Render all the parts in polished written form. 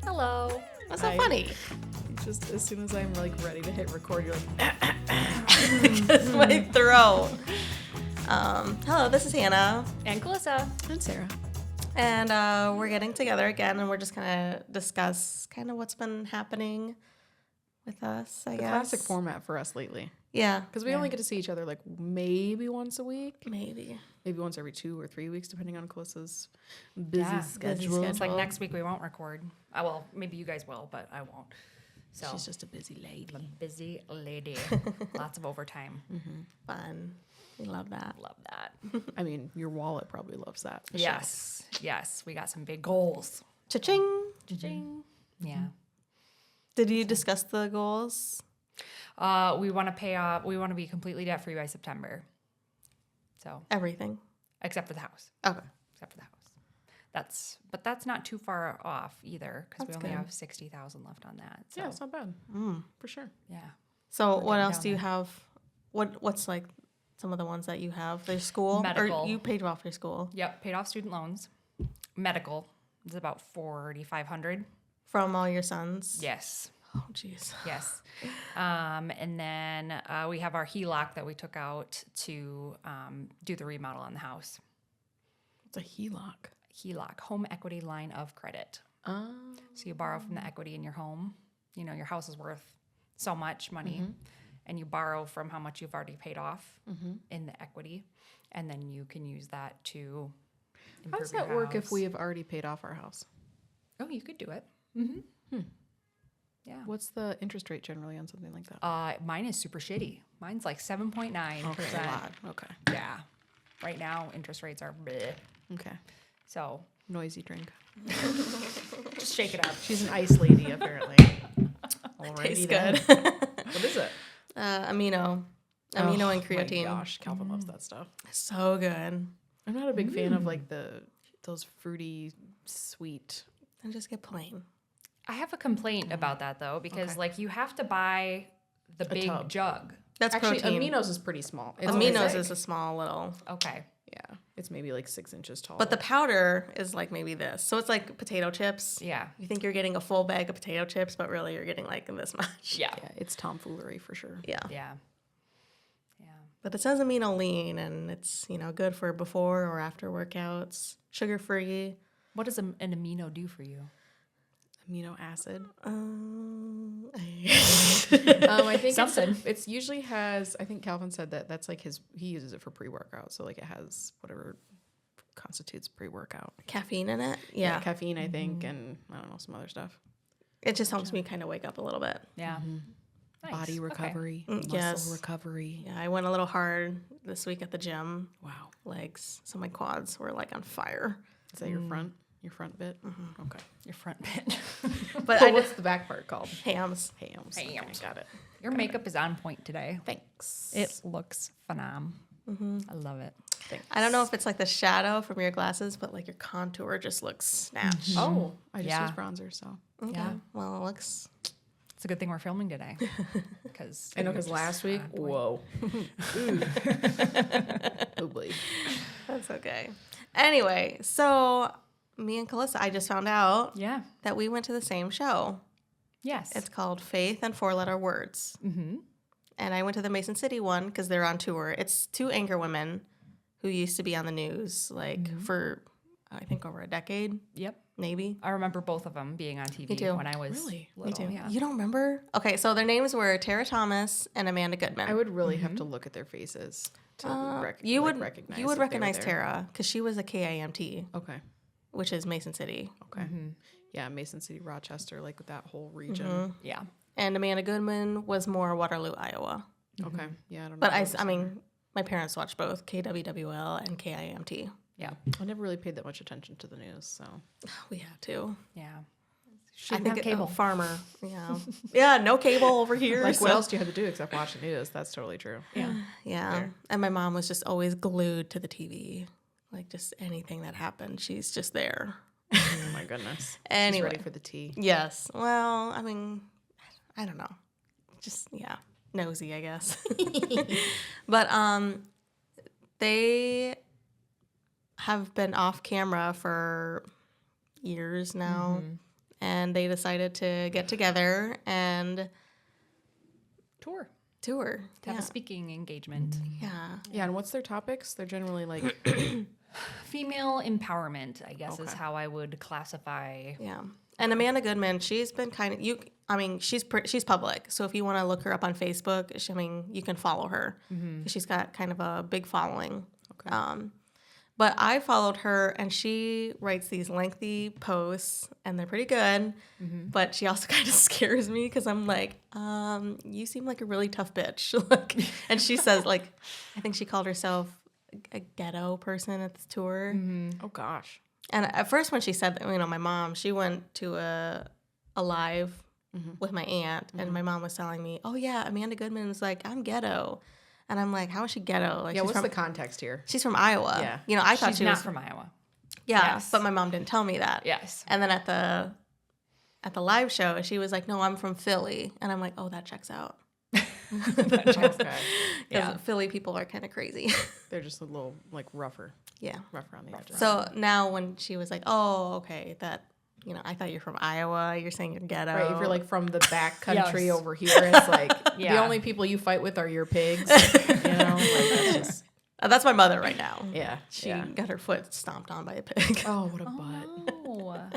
Hello. What's so funny? Just as soon as I'm like ready to hit record, you're like, Because my throat. Hello, this is Hannah. And Calissa. and Sarah. And we're getting together again, and we're just going to discuss kind of what's been happening with us, I The guess. classic format for us lately. Yeah. Because we only get to see each other like maybe once a week. Maybe Maybe once every 2 or 3 weeks, depending on Calissa's busy schedule. schedule. It's like next week we won't record. Well, maybe you guys will, but I won't. So She's just a busy lady. I'm a busy lady. Lots of overtime. Fun. We love that. Love that. I mean, your wallet probably loves that. for Yes. Yes. We got some big goals. Cha-ching. Cha-ching. Yeah. Did you discuss the goals? We want to pay off. We want to be completely debt free by September. So, Everything. except for the house. Okay. Except for the house. But that's not too far off either because we That's only good. have 60,000 left on that. So, Yeah, it's not bad. For sure. yeah. So We're what getting else down do you there. have? What's like some of the ones that you have? There's school? Medical. Or you paid off your school? Yep. Paid off student loans. Medical is about 4,500. From all your sons? Yes. Oh, jeez. Yes. And then we have our HELOC that we took out to do the remodel on the house. It's a HELOC. HELOC, home equity line of credit. So you borrow from the equity in your home. You know, your house is worth so much money, and you borrow from how much you've already paid off in the equity, and then you can use that to improve How does your that work if house. we have already paid off our house? Oh, you could do it. Yeah. What's the interest rate generally on something like that? Mine is super shitty. Mine's like 7.9%. Okay, a lot. Okay. Yeah. Right now, interest rates are bleh. Okay. So Noisy drink. just shake it up. She's an ice lady, apparently. Tastes then. good. What is it? Amino and creatine. Oh my gosh, Calvin loves that stuff. So good. I'm not a big fan of like those fruity, sweet. And just get plain. I have a complaint about that though, because Okay. like you have to buy the big tub. jug. That's Actually, protein. Aminos is pretty small. It's Aminos big. is a small little. Okay. yeah, it's maybe like 6 inches tall. But the powder is like maybe this. So it's like potato chips. Yeah. You think you're getting a full bag of potato chips, but really you're getting like this much. Yeah. yeah, it's tomfoolery for sure. Yeah. Yeah. Yeah. But it says amino lean, and it's, good for before or after workouts. Sugar free. What does an amino do for you? Amino acid. I I think Something. it's usually has. I think Calvin said that's like he uses it for pre-workout, so like it has whatever constitutes pre-workout. Caffeine in it. Yeah. Caffeine, I think, and I don't know, some other stuff. It just helps me kind of wake up a little bit. Yeah. Nice. Body Okay. recovery, muscle yes. recovery. Yeah, I went a little hard this week at the gym. Wow, Legs. So my quads were like on fire. is that your front bit? Okay. Your front bit. But So I what's just the back part called? hams. Hams. Hams. Okay, got it. Your makeup is on point today. Thanks. It looks phenom. I love it. Thanks. I don't know if it's like the shadow from your glasses, but like your contour just looks snatched. Oh, I just Yeah. use bronzer, so Okay. Yeah. Well, it looks. It's a good thing we're filming today. Because I know because last week, whoa, oh boy. That's okay. Anyway, so me and Calissa, I just found out Yeah. that we went to the same show. Yes. It's called Faith and Four-Letter Words. And I went to the Mason City one because they're on tour. It's two anchor women who used to be on the news for, I think, over a decade, Yep. maybe. I remember both of them being on TV Me too. when I was Really? little. Me too. Yeah. You don't remember? Okay, so their names were Tara Thomas and Amanda Goodman. I would really have to look at their faces to you would recognize. You would if they were recognize there. Tara because she was a KIMT, Okay. which is Mason City. Okay. Yeah, Mason City, Rochester, like that whole region. Yeah. And Amanda Goodman was more Waterloo, Iowa. Okay. Yeah, I don't know. But those. I mean, my parents watched both KWWL and KIMT. Yeah. I never really paid that much attention to the news, so We had to. Yeah. I think cable. farmer. Yeah. Yeah, no cable over here. like so- what else do you have to do except watch the news? That's totally true. Yeah. Yeah. Fair. And my mom was just always glued to the TV. Like just anything that happened, she's just there. Oh my goodness. Anyway. She's ready for the tea. Yes. Well, I mean, I don't know. Just nosy, I guess. But they have been off camera for years now, and they decided to get together and Tour. tour. To have a speaking engagement. Yeah. Yeah, and what's their topics? They're generally like Female empowerment, I guess, is how I would classify. Yeah. And Amanda Goodman, she's been kind of she's public. So if you want to look her up on Facebook, you can follow her. She's got kind of a big following. Okay. But I followed her, and she writes these lengthy posts, and they're pretty good. But she also kind of scares me because I'm like, you seem like a really tough bitch. And she says, like, I think she called herself a ghetto person at this tour. Oh gosh. And at first when she said that, my mom, she went to a live with my aunt, and my mom was telling me, oh, yeah, Amanda Goodman was like, I'm ghetto. And I'm like, how is she ghetto? Like, Yeah, she's what's the context here? She's from Iowa. Yeah. I thought She's she not was from Iowa. Yeah, Yes. but my mom didn't tell me that. Yes. And then at the live show, she was like, no, I'm from Philly. And I'm like, oh, that checks out. Okay. Yeah. Philly people are kind of crazy. They're just a little like rougher on the edges. So now when she was like, oh, okay, that, I thought you're from Iowa. You're saying you're ghetto. Right, if you're like from the back country Yes. over here, it's like Yeah. the only people you fight with are your pigs. That's just That's my mother right now. yeah. She yeah. got her foot stomped on by a pig. Oh, what a butt. Oh.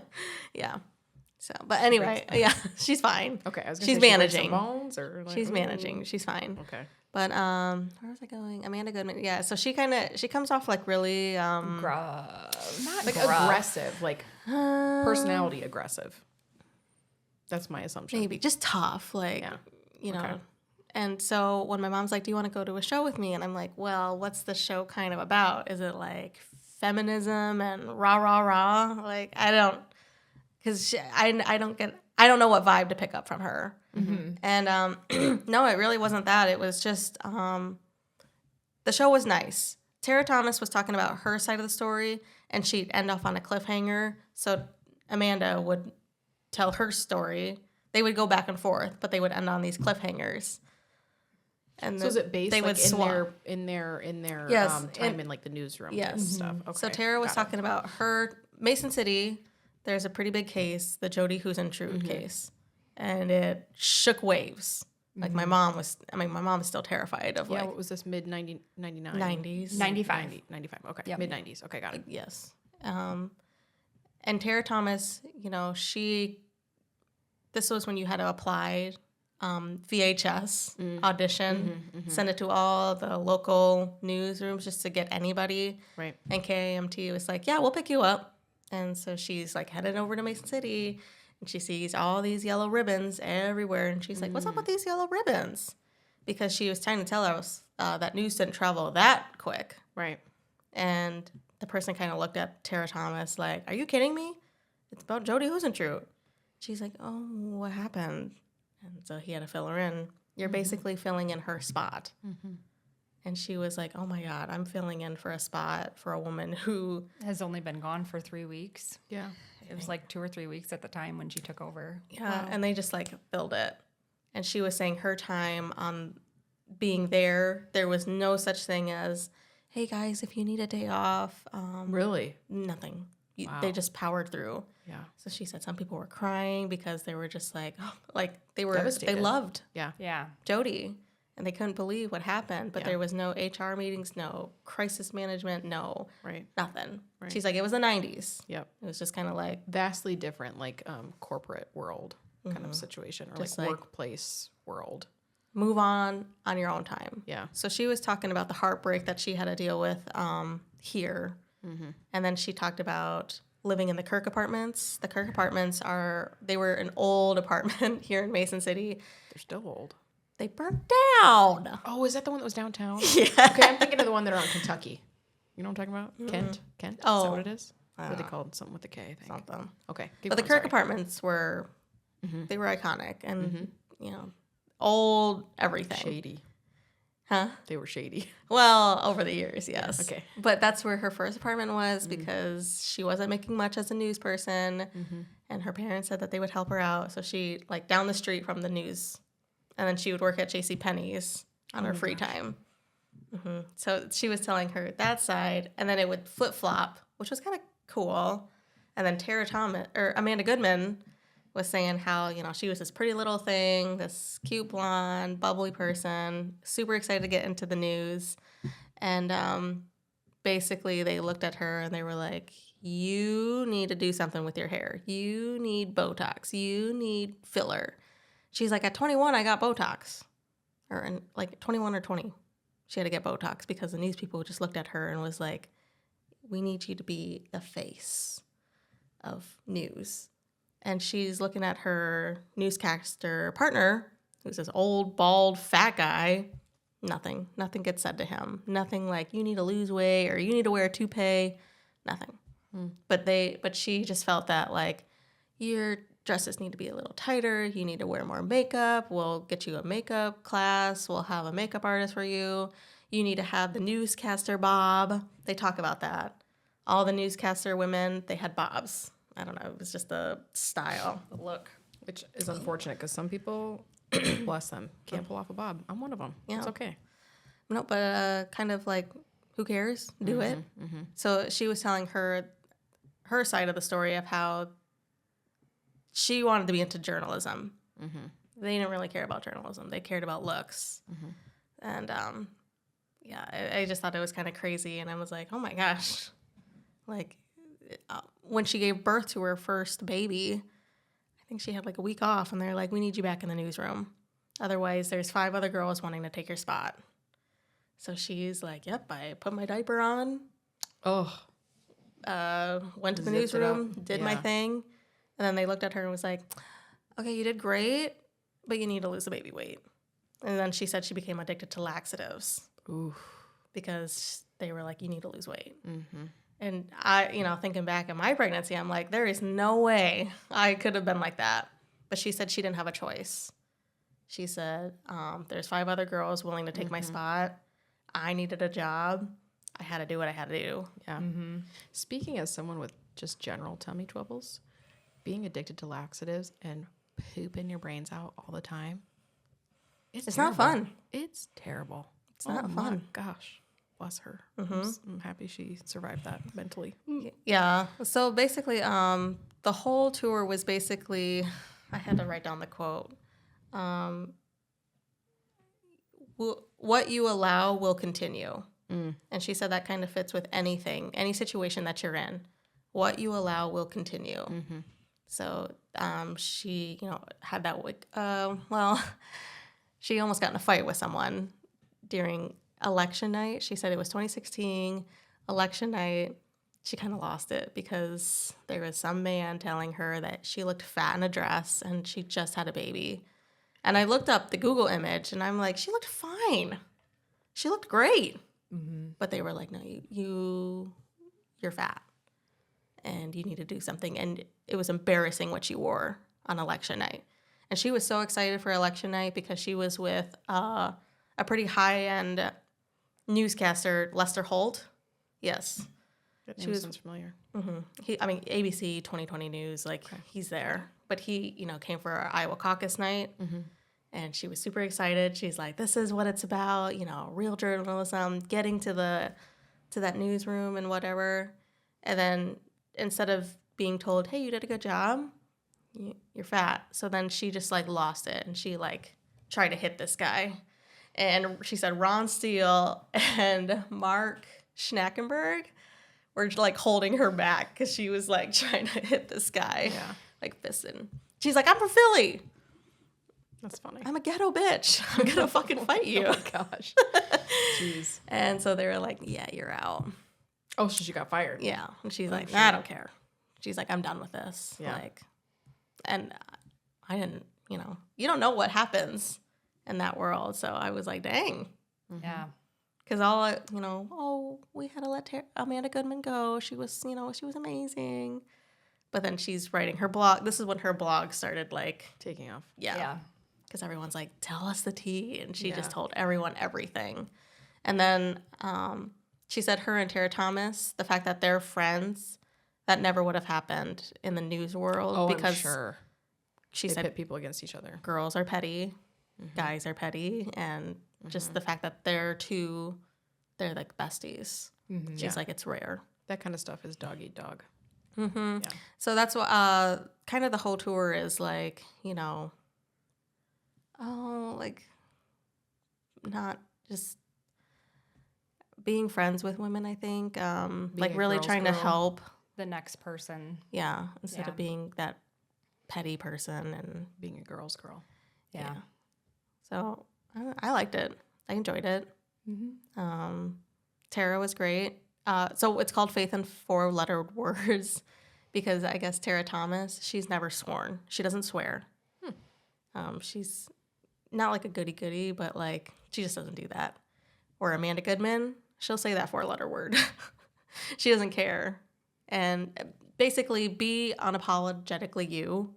Yeah. So, but anyway, yeah, she's fine. Okay, I was gonna She's say she breaks managing. some bones or like, She's ooh. managing. She's fine. Okay. But where was I going? Amanda Goodman. Yeah. So she comes off like really Not Like gruff. aggressive, like personality aggressive. That's my assumption. maybe just tough, like Yeah. Okay. And so when my mom's like, "Do you want to go to a show with me?" and I'm like, "Well, what's the show kind of about? Is it like feminism and rah rah rah?" Like I don't, because I don't know what vibe to pick up from her. And no, it really wasn't that. It was just the show was nice. Tara Thomas was talking about her side of the story, and she'd end off on a cliffhanger. So Amanda would tell her story. They would go back and forth, but they would end on these cliffhangers. And So is it based they like would swap. in their Yes, time in like the newsroom Yes. and stuff? Okay. So Tara was got it. talking about her Mason City. There's a pretty big case, the Jody Huisentrude case, and it shook waves. Like my mom was still terrified of Yeah, like what was this mid 99? 90s, 95. 95. Okay. Yep. Mid 90s. Okay, got it. Yes. And Tara Thomas, this was when you had to apply VHS, audition, send it to all the local newsrooms just to get anybody. Right. And KAMT was like, yeah, we'll pick you up. And so she's like headed over to Mason City, and she sees all these yellow ribbons everywhere. And she's like, what's up with these yellow ribbons? Because she was trying to tell us that news didn't travel that quick. Right. And the person kind of looked at Tara Thomas like, are you kidding me? It's about Jody Huisentrude. She's like, oh, what happened? And so he had to fill her in. You're basically filling in her spot. And she was like, oh my God, I'm filling in for a spot for a woman who Has only been gone for 3 weeks. Yeah. It was like 2 or 3 weeks at the time when she took over. Yeah, and they just like filled it. And she was saying her time on being there was no such thing as, hey guys, if you need a day off, Really? nothing. Wow. They just powered through. Yeah. So she said some people were crying because they were just like, they Devastated. loved Yeah. Yeah. Jody, and they couldn't believe what happened. But Yeah. there was no HR meetings, no crisis management, no Right. nothing. Right. She's like, it was the 90s. Yep. It was just kind of like, Vastly different, like corporate world kind of situation, or Just like like- workplace world. move on your own time. Yeah. So she was talking about the heartbreak that she had to deal with here. And then she talked about living in the Kirk apartments. The Kirk apartments they were an old apartment here in Mason City. They're still old. They burnt down. Oh, is that the one that was downtown? Yeah. Okay, I'm thinking of the one that are on Kentucky. You know what I'm talking about? Kent? Is Oh. that what it is? What are they called? Something with a K, I think. Something. Okay. But the Kirk apartments were, they were iconic and, old everything. Shady. Huh? They were shady. Well, over the years, yes. Okay. But that's where her first apartment was because she wasn't making much as a news person. And her parents said that they would help her out. So she, like, down the street from the news. And then she would work at JCPenney's on her free time. So she was telling her that side. And then it would flip-flop, which was kind of cool. And then Amanda Goodman, was saying how, she was this pretty little thing, this cute blonde, bubbly person, super excited to get into the news. And basically they looked at her and they were like, you need to do something with your hair. You need Botox. You need filler. She's like, at 21, I got Botox. Or in, like 21 or 20, she had to get Botox because the news people just looked at her and was like, we need you to be the face of news. And she's looking at her newscaster partner, who's this old, bald, fat guy. Nothing gets said to him. Nothing like, you need to lose weight or you need to wear a toupee. Nothing. But she just felt that like, your dresses need to be a little tighter. You need to wear more makeup. We'll get you a makeup class. We'll have a makeup artist for you. You need to have the newscaster bob. They talk about that. All the newscaster women, they had bobs. I don't know. It was just the style, the look. Which is unfortunate because some people, bless them, can't pull off a bob. I'm one of them. Yeah. It's okay. No, but kind of like, who cares? Do it. Mm-hmm. So she was telling her side of the story of how she wanted to be into journalism. Mm-hmm. They didn't really care about journalism. They cared about looks. Mm-hmm. And I just thought it was kind of crazy. And I was like, oh my gosh. Like, when she gave birth to her first baby, I think she had like a week off. And they're like, we need you back in the newsroom. Otherwise, there's 5 other girls wanting to take your spot. So she's like, yep, I put my diaper on. Oh. Went to the newsroom, did my thing. And then they looked at her and was like, okay, you did great, but you need to lose the baby weight. And then she said she became addicted to laxatives. Ooh. Because they were like, you need to lose weight. Mm-hmm. And I, thinking back at my pregnancy, I'm like, there is no way I could have been like that. But she said she didn't have a choice. She said, there's 5 other girls willing to take my spot. I needed a job. I had to do what I had to do. Yeah. Mm-hmm. Speaking as someone with just general tummy troubles, being addicted to laxatives and pooping your brains out all the time, it's not fun. It's terrible. It's not fun. Gosh, bless her. Mm-hmm. I'm happy she survived that mentally. Yeah. So basically, the whole tour was basically, I had to write down the quote. What you allow will continue. Mm. And she said that kind of fits with anything, any situation that you're in. What you allow will continue. Mm-hmm. So she, had that week. She almost got in a fight with someone during election night. She said it was 2016, election night. She kind of lost it because there was some man telling her that she looked fat in a dress and she just had a baby. And I looked up the Google image and I'm like, she looked fine. She looked great. Mm-hmm. But they were like, no, you're fat and you need to do something. And it was embarrassing what she wore on election night. And she was so excited for election night because she was with a pretty high-end newscaster, Lester Holt. Yes. That name sounds familiar. Mm-hmm. ABC 2020 News, he's there. But he, came for our Iowa caucus night. Mm-hmm. And she was super excited. She's like, this is what it's about, real journalism, getting to that newsroom and whatever. And then instead of being told, hey, you did a good job, you're fat. So then she just lost it. And she tried to hit this guy. And she said Ron Steele and Mark Schnackenberg were holding her back because she was trying to hit this guy. Yeah. Fisting. She's like, I'm from Philly. That's funny. I'm a ghetto bitch. I'm going to fucking fight you. Oh, my gosh. Jeez. And so they were like, yeah, you're out. Oh, so she got fired. Yeah. And she's like, nah, I don't care. She's like, I'm done with this. Yeah. And I didn't, you don't know what happens in that world. So I was like, dang. Mm-hmm. Yeah. Because we had to let Amanda Goodman go. She was, she was amazing. But then she's writing her blog. This is when her blog started taking off. Yeah. Because everyone's like, tell us the tea. And she just told everyone everything. And then she said her and Tara Thomas, the fact that they're friends, that never would have happened in the news world. Oh, because I'm sure. She they said pit people against each other. Girls are petty. Mm-hmm. Guys are petty. And just the fact that they're besties. Mm-hmm. She's like, it's rare. That kind of stuff is dog eat dog. Mm-hmm. Yeah. So that's what kind of the whole tour is like, you know, like not just being friends with women, I think. Like a really girl's trying to girl. help. The next person. Yeah. Instead Yeah. of being that petty person and Being a girl's girl. Yeah. So I liked it. I enjoyed it. Mm-hmm. Tara was great. So it's called Faith in 4-lettered words because I guess Tara Thomas, she's never sworn. She doesn't swear. She's not like a goody-goody, but like she just doesn't do that. Or Amanda Goodman, she'll say that 4-letter word. She doesn't care. And basically be unapologetically you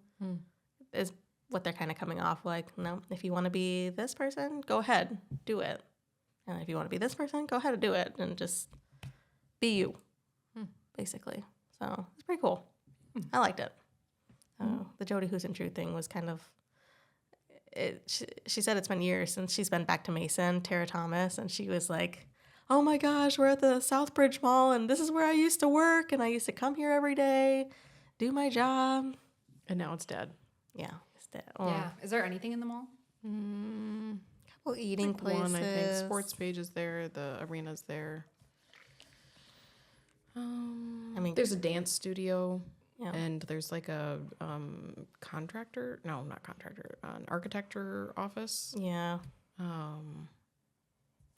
is what they're kind of coming off like. No, if you want to be this person, go ahead, do it. And if you want to be this person, go ahead and do it. And just be you, basically. So it's pretty cool. I liked it. The Jody Who's in True thing was kind of, she said it's been years since she's been back to Mason, Tara Thomas, and she was like, oh my gosh, we're at the Southbridge Mall, and this is where I used to work, and I used to come here every day, do my job. And now it's dead. Yeah, it's dead. Yeah. Is there anything in the mall? Couple eating places. One, I think. Sports Page is there. The arena's there. I mean, There's a dance studio. Yeah. And there's like a contractor. No, not contractor. An architecture office. yeah.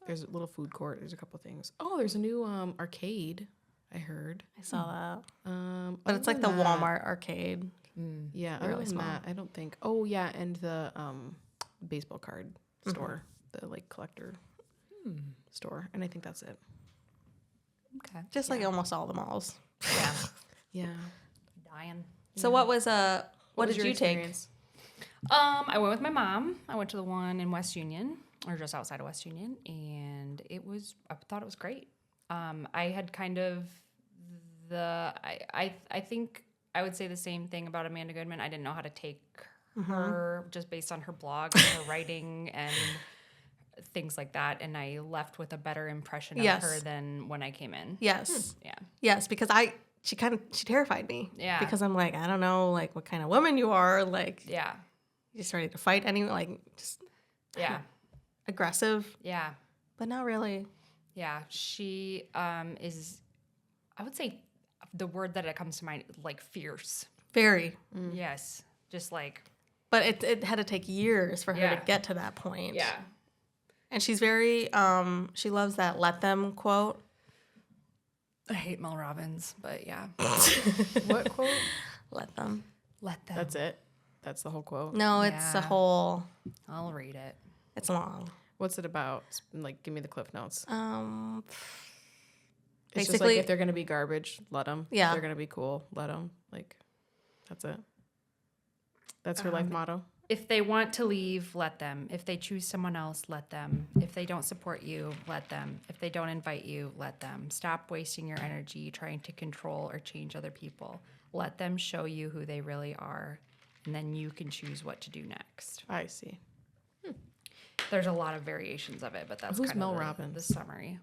There's a little food court. There's a couple things. Oh, there's a new arcade. I heard. I saw that. But Other it's like than the that- Walmart arcade. Yeah, really other than small. that, I don't think. Oh yeah, and the baseball card store, the like collector store, and I think that's it. Okay. Just like almost all the malls. Yeah. Yeah. Dying. So what was what was did your you take? experience? I went with my mom. I went to the one in West Union, or just outside of West Union, and I thought it was great. I had kind of I think I would say the same thing about Amanda Goodman. I didn't know how to take her just based on her blog and her writing and things like that, and I left with a better impression of Yes. her than when I came in. Yes. Yeah. Yes, because she terrified me. Yeah. Because I'm like, I don't know, like what kind of woman you are, like Yeah. you just ready to fight anyone, like just Yeah. aggressive, Yeah. but not really. Yeah. She is, I would say the word that comes to mind, like fierce. Very. Yes. Just like, But it had to take years for her Yeah. to get to that point. yeah. And she's very she loves that let them quote. I hate Mel Robbins, but yeah. What quote? Let them. Let them. That's it. That's the whole quote. No, it's a Yeah. whole I'll read it. it's long. What's it about? Like, give me the cliff notes. It's just like basically- if they're gonna be garbage, let them. Yeah. If they're gonna be cool, let them. Like, that's it. That's her life motto. If they want to leave, let them. If they choose someone else, let them. If they don't support you, let them. If they don't invite you, let them. Stop wasting your energy trying to control or change other people. Let them show you who they really are, and then you can choose what to do next. I see. There's a lot of variations of it, but that's Who's kind Mel of Robbins? the summary.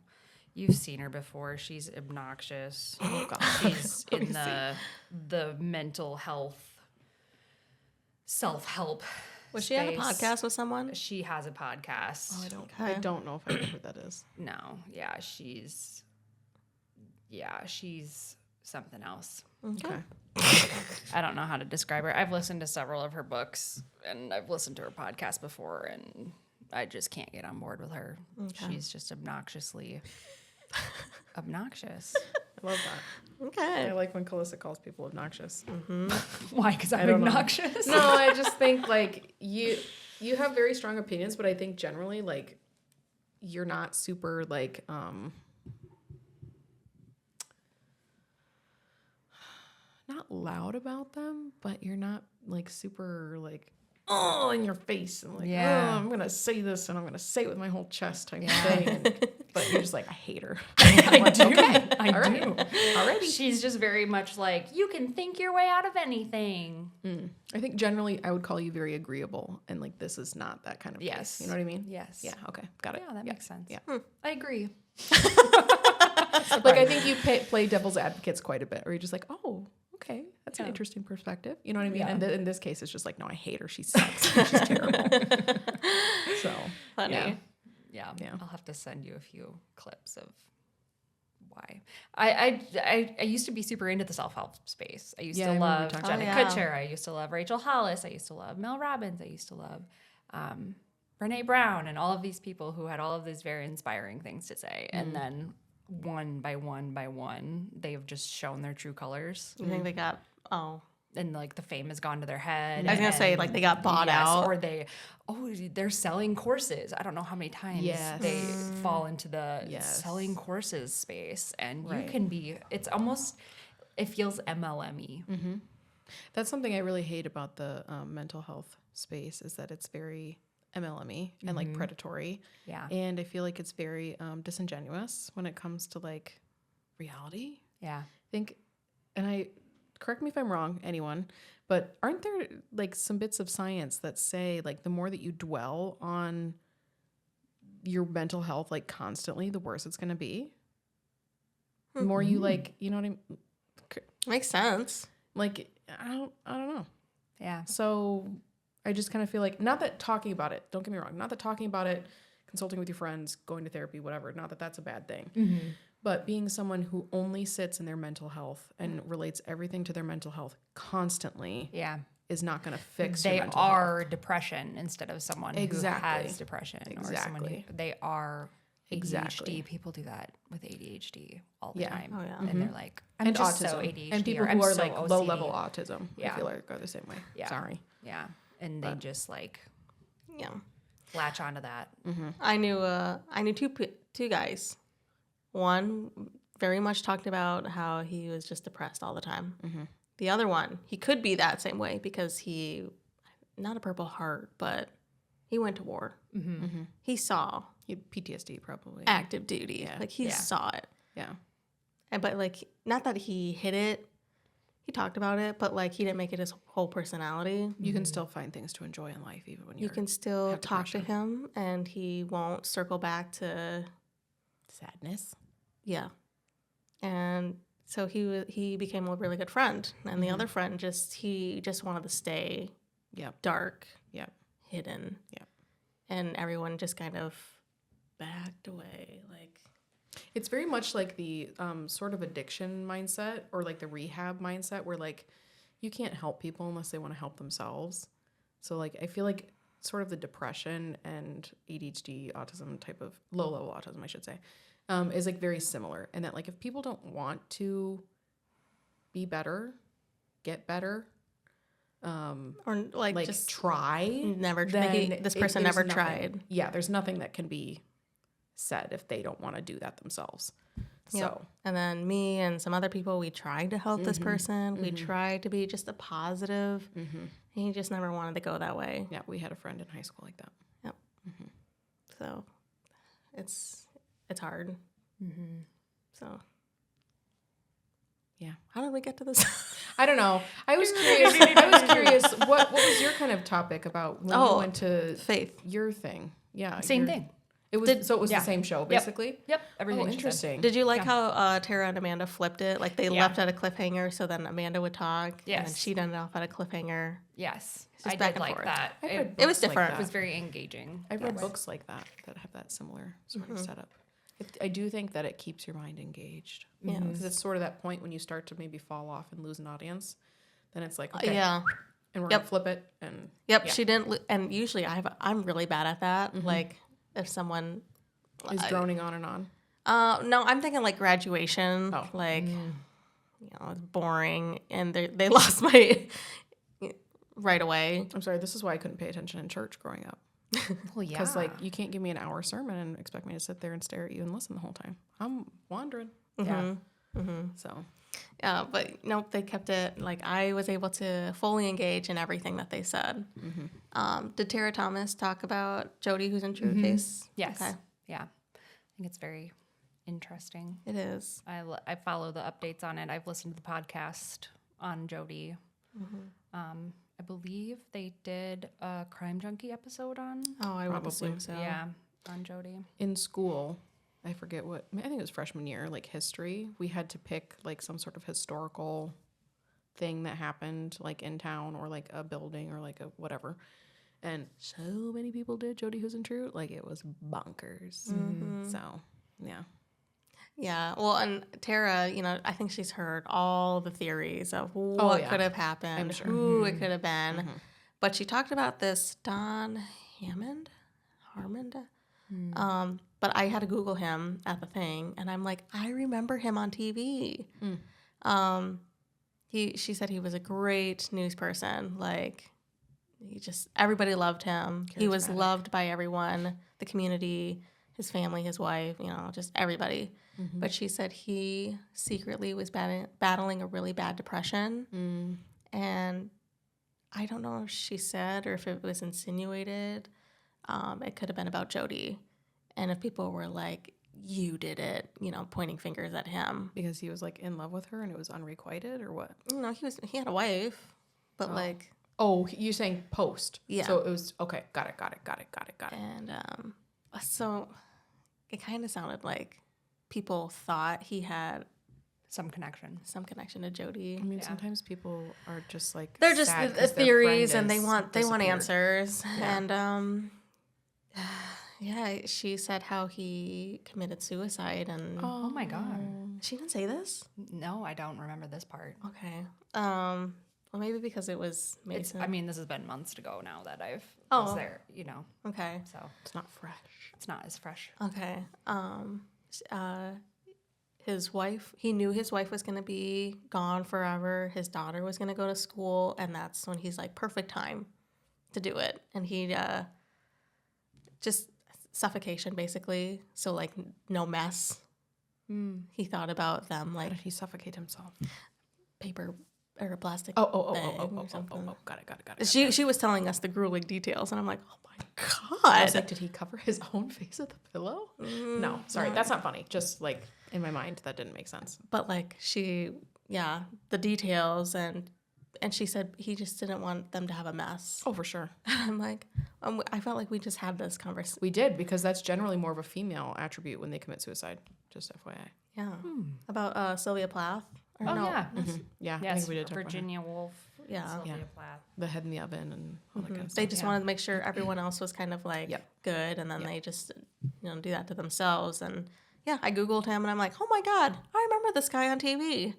You've seen her before. She's obnoxious. Oh God. She's in the mental health, self-help. Was she on a space. podcast with someone? She has a podcast. Oh, I don't know if I know who that is. No, yeah, she's something else. Okay. I don't know how to describe her. I've listened to several of her books and I've listened to her podcast before, and I just can't get on board with her. She's just obnoxiously obnoxious. I love that. I Okay. like when Calissa calls people obnoxious. Why? Because I'm don't know. obnoxious? No, I just think like you have very strong opinions, but I think generally like you're not super like not loud about them, but you're not like super like in your face and like Yeah. I'm gonna say this and I'm gonna say it with my whole chest type thing. And, but you're just like I hate her. I do. Okay, I all right. do. Alrighty. She's just very much like, you can think your way out of anything. I think generally I would call you very agreeable, and like this is not that kind of Yes. case. You know what I mean? Yes. Yeah. Okay. Got it. Yeah, that makes sense. Yeah. I agree. Like I think you play devil's advocates quite a bit, or you're just like, oh, That's an interesting perspective. You know what I mean? Yeah. And in this case, it's just like, no, I hate her. She sucks. She's terrible. So Funny. Yeah. Yeah. I'll have to send you a few clips of why. I used to be super into the self-help space. I used Yeah, I to remember we love talked Jenna about Kutcher. I used to love Rachel Hollis. I used to love Mel Robbins. I used to love Brene Brown and all of these people who had all of these very inspiring things to say. And then one by one, they've just shown their true colors. You think they got, And like the fame has gone to their head. I was going to say, and- like, they got bought out. Or they're selling courses. I don't know how many times Yes. they fall into the Yes. selling courses space. And Right. you can be, it's almost, it feels MLM-y. that's something I really hate about the mental health space is that it's very MLM-y and like predatory. Yeah. And I feel like it's very disingenuous when it comes to like reality. Yeah. I think, and correct me if I'm wrong, anyone, but aren't there like some bits of science that say like the more that you dwell on your mental health like constantly, the worse it's going to be? The more you like, you know what I mean? Makes sense. Like, I don't know. Yeah. So I just kind of feel like, not that talking about it, don't get me wrong, not that talking about it, consulting with your friends, going to therapy, whatever, not that that's a bad thing. But being someone who only sits in their mental health and relates everything to their mental health constantly Yeah. is not going to fix They your mental are depression instead of someone Exactly. who has depression. Or someone Exactly. who, they are ADHD. Exactly. People do that with ADHD all the Yeah. time. Oh, yeah. And they're like, I'm and just autism. so ADHD. And people or, I'm who are so like OCD. low level autism, Yeah. I feel like are the same way. Yeah. Sorry. Yeah. And they just like Yeah. latch onto that. I knew two guys. One very much talked about how he was just depressed all the time. The other one, he could be that same way because not a Purple Heart, but he went to war. He saw You had PTSD probably. active duty. Yeah. Like he Yeah. saw it. Yeah. But like, not that he hid it. He talked about it, but like he didn't make it his whole personality. You can still find things to enjoy in life even when You you're can still have talk to depression. him, and he won't circle back to sadness. yeah. And so he became a really good friend, and the other friend he just wanted to stay Yep. dark, Yep. hidden. Yep. And everyone just kind of backed away. Like, It's very much like the sort of addiction mindset or like the rehab mindset where like you can't help people unless they want to help themselves. So like I feel like sort of the depression and ADHD autism type of low level autism, I should say, is like very similar. And that like if people don't want to be better, get better, or like just try, never then this person there's never nothing- tried. Yeah, there's nothing that can be said if they don't want to do that themselves. Yep. So And then me and some other people, we tried to help this person. We tried to be just a positive. And he just never wanted to go that way. yeah, we had a friend in high school like that. Yep. So it's hard. So Yeah. how did we get to this? I don't know. I was curious. What was your kind of topic about when you went to Faith. your thing? Yeah, Same thing. It was so it was yeah. the same show basically. Yep. Oh, Everything. interesting. Did you like how Tara and Amanda flipped it? Like they Yeah. left at a cliffhanger, so then Amanda would talk, and then Yes. she'd end off at a cliffhanger. Yes. just I back did and like forth. that. I've It, read It was books like different. it was that. very engaging. I've read Yes. books like that have that similar sort of setup. I do think that it keeps your mind engaged. Yes. Because it's sort of that point when you start to maybe fall off and lose an audience. Then it's like, okay, Yeah. and we're Yep. gonna flip it. And Yep. yeah. She didn't. And usually I'm really bad at that. Like if someone. is droning on and on. No, I'm thinking like graduation. Oh. Like, it's boring, and they lost my right away. I'm sorry, this is why I couldn't pay attention in church growing up. Well, yeah. Because like you can't give me an hour sermon and expect me to sit there and stare at you and listen the whole time. I'm wandering. Yeah. So Yeah, but nope, they kept it. Like I was able to fully engage in everything that they said. Did Tara Thomas talk about Jody, who's in True Case? Yes. Okay. Yeah. I think it's very interesting. It is. I follow the updates on it. I've listened to the podcast on Jody. I believe they did a Crime Junkie episode on. Oh, I would Probably. assume so. Yeah, on Jody. in school, I forget I think it was freshman year, like history, we had to pick like some sort of historical thing that happened like in town or like a building or like a whatever. And so many people did Jody Who's in True. Like it was bonkers. So, yeah. Yeah. Well, and Tara, I think she's heard all the theories of what could have happened, I'm sure. who it could have been. But she talked about this Don Harmond. But I had to Google him at the thing, and I'm like, I remember him on TV. She said he was a great news person. Like, everybody loved him. He was loved by everyone, the community, his family, his wife, just everybody. But she said he secretly was battling a really bad depression. And I don't know if she said or if it was insinuated. It could have been about Jody. And if people were like, you did it, pointing fingers at him. Because he was like in love with her and it was unrequited or what? No, he had a wife, but like. Oh, you're saying post. Yeah. So it was, okay, got it. And so it kind of sounded like people thought he had some connection to Jody. I mean, sometimes people are just like they're just sad 'cause their theories, friend and they is want answers. Yeah. And she said how he committed suicide, and oh my God, she didn't say this. No, I don't remember this part. Okay. Well, maybe because it was Mason. This has been months ago now that I've was there, Okay. So it's not fresh. It's not as fresh. Okay. His wife, he knew his wife was going to be gone forever. His daughter was going to go to school, and that's when he's like, perfect time to do it. And he just suffocation, basically. So, like, no mess. He thought about them, like. How did he suffocate himself? Paper or a plastic Oh, got it. She was telling us the grueling details, and I'm like, oh my God. I was like, did he cover his own face with a pillow? No, sorry, that's not funny. Just like in my mind, that didn't make sense. But like the details, and she said he just didn't want them to have a mess. Oh, for sure. I'm like, I felt like we just had this conversation. We did, because that's generally more of a female attribute when they commit suicide. Just FYI. Yeah. About Sylvia Plath. Oh, no? Yeah. Yeah, yes, I think we did talk Virginia Woolf. Yeah. Sylvia Plath. The head in the oven and all that kind of stuff. They just wanted to make sure everyone else was kind of like good, and then they just do that to themselves. And yeah, I Googled him, and I'm like, oh my God, I remember this guy on TV.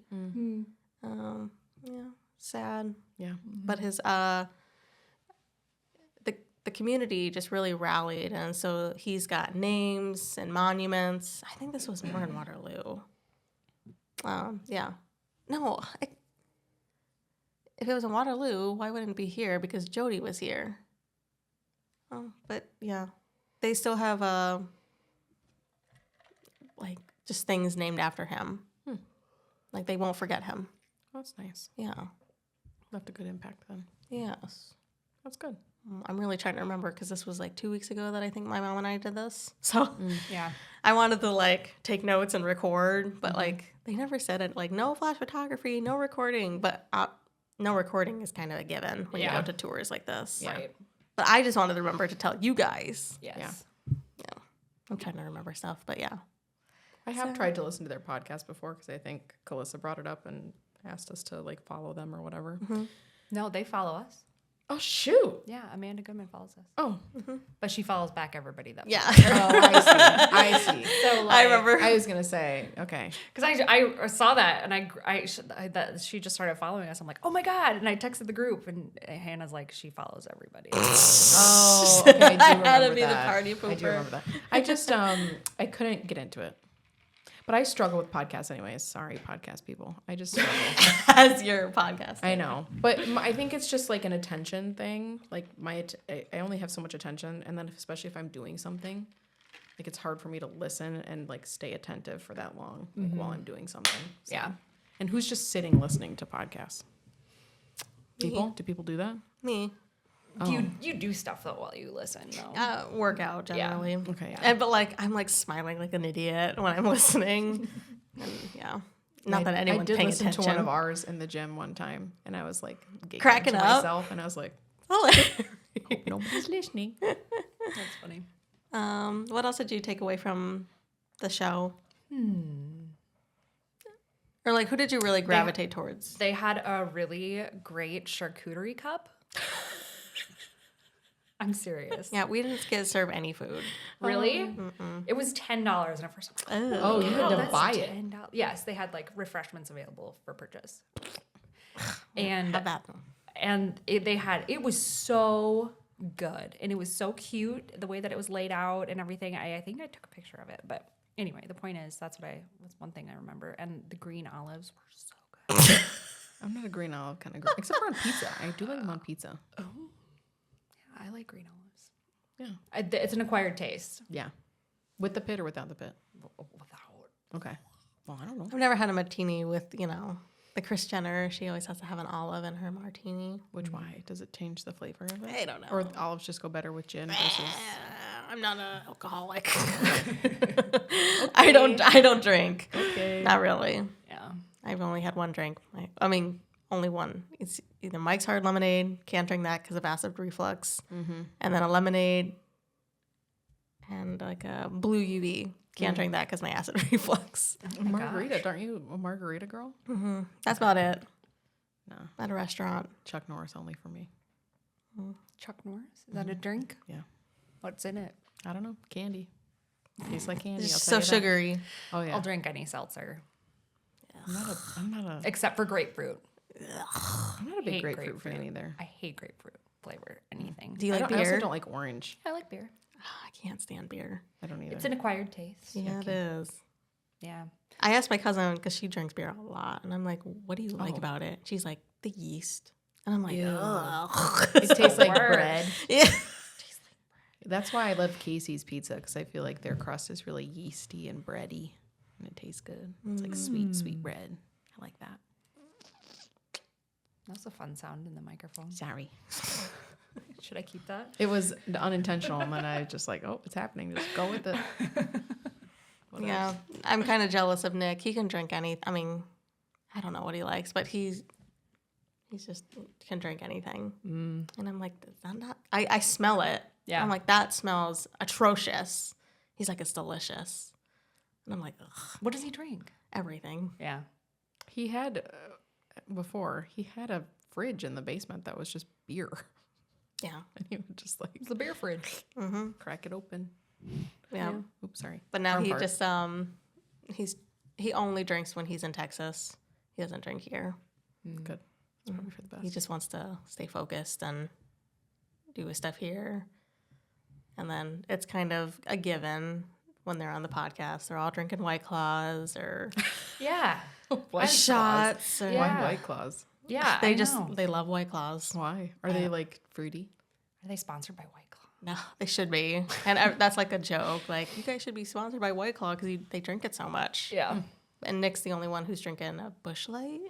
Yeah, sad. Yeah. But his the community just really rallied, and so he's got names and monuments. I think this was more in Waterloo. Yeah. No, if it was in Waterloo, why wouldn't it be here? Because Jody was here. Oh, but yeah, they still have like just things named after him. Like they won't forget him. Oh, that's nice. Yeah. Left a good impact then. Yes. That's good. I'm really trying to remember, because this was like 2 weeks ago that I think my mom and I did this. So yeah, I wanted to like take notes and record, but like they never said it, like no flash photography, no recording. But no recording is kind of a given when you go to tours like this. Yeah. right. But I just wanted to remember to tell you guys. Yes. Yeah. I'm trying to remember stuff, but yeah. I have tried to listen to their podcast before, because I think Calissa brought it up and asked us to like follow them or whatever. No, they follow us. Oh, shoot. Yeah, Amanda Goodman follows us. Oh. But she follows back everybody that Yeah. Oh, I see. So like, I remember. I was going to say, okay. Because I saw that, and that she just started following us. I'm like, oh my God. And I texted the group, and Hannah's like, she follows everybody. Oh, okay. I do remember had to be the that. party I do pooper. remember that. I just, I couldn't get into it. But I struggle with podcasts anyways. Sorry, podcast people. I just struggle. As your podcast. I know. But I think it's just like an attention thing. Like I only have so much attention. And then especially if I'm doing something, like it's hard for me to listen and like stay attentive for that long, like while I'm doing something. So. Yeah. And who's just sitting listening to podcasts? People? Me. Do people do that? Me. You do stuff though while you listen though. Workout generally. Okay, yeah. And but like I'm like smiling like an idiot when I'm listening. And yeah. Not that anyone's I did paying listen attention. to one of ours in the gym one time, and I was like Cracking to up. myself, and I was like, Oh. hope nobody's listening. That's funny. What else did you take away from the show? Or like, who did you really gravitate towards? They had a really great charcuterie cup. I'm serious. Yeah, we didn't get served any food. Really? It was $10, and at first I was like, Oh, you had to that's buy it. $10. Yes, they had like refreshments available for purchase. And How bad? it was so good, and it was so cute the way that it was laid out and everything. I think I took a picture of it, but anyway, the point is that's one thing I remember. And the green olives were so good. I'm not a green olive kind of girl, except for on pizza. I do like them on pizza. Oh, yeah, I like green olives. Yeah, It's an acquired taste. yeah. With the pit or without the pit? Without. Okay. Well, I don't know. I've never had a martini with, the Kris Jenner. She always has to have an olive in her martini. Why? Does it change the flavor of it? I don't know. Or olives just go better with gin versus... I'm not an alcoholic. I don't drink. Okay. Not really. Yeah. I've only had one drink. Only one. It's either Mike's Hard Lemonade. Can't drink that because of acid reflux. Mm-hmm. And then a lemonade and like a blue UV. Can't drink that because my acid reflux. Margarita. Aren't you a margarita girl? Mm-hmm. That's about it. No. At a restaurant. Chuck Norris only for me. Chuck Norris? Is that a drink? Yeah. What's in it? I don't know. Candy. Tastes like candy. It's I'll so tell you that. sugary. Oh, yeah. I'll drink any seltzer. I'm not a Except for grapefruit. big hate grapefruit fan either. I hate grapefruit flavor, anything. Do you like I also beer? don't like orange. I like beer. I can't stand beer. I don't either. It's an acquired taste. Yeah, it is. Yeah. I asked my cousin because she drinks beer a lot, and I'm like, "What do you like Oh. about it?" She's like, "The yeast," and I'm like, Ew. "Ugh." It tastes like Worst. bread. Yeah. That's why I love Casey's pizza, because I feel like their crust is really yeasty and bready, and it tastes good. It's like sweet bread. I like that. That's a fun sound in the microphone. Sorry. Should I keep that? It was unintentional, and then I was just like, oh, it's happening. Just go with it. Yeah, I'm kind of jealous of Nick. He can drink any. I mean, I don't know what he likes, but he's just can drink anything. And I'm like, is that not? I smell it. Yeah. I'm like, that smells atrocious. He's like, it's delicious. And I'm like, ugh, What does he drink? everything. Yeah. He had, he had a fridge in the basement that was just beer. Yeah. And he would just like It's the beer fridge. Mm-hmm. crack it open. Yeah. Oops, sorry. But now Wrong he part. just he only drinks when he's in Texas. He doesn't drink here. Good. It's probably for the best. He just wants to stay focused and do his stuff here. And then it's kind of a given when they're on the podcast. They're all drinking White Claws or Yeah. White shots. Or, Yeah. Why White Claws? Yeah. They know. they love White Claws. Why? Are they like fruity? Are they sponsored by White Claw? No, they should be. And that's like a joke. Like, you guys should be sponsored by White Claw because they drink it so much. Yeah. And Nick's the only one who's drinking a Busch Light.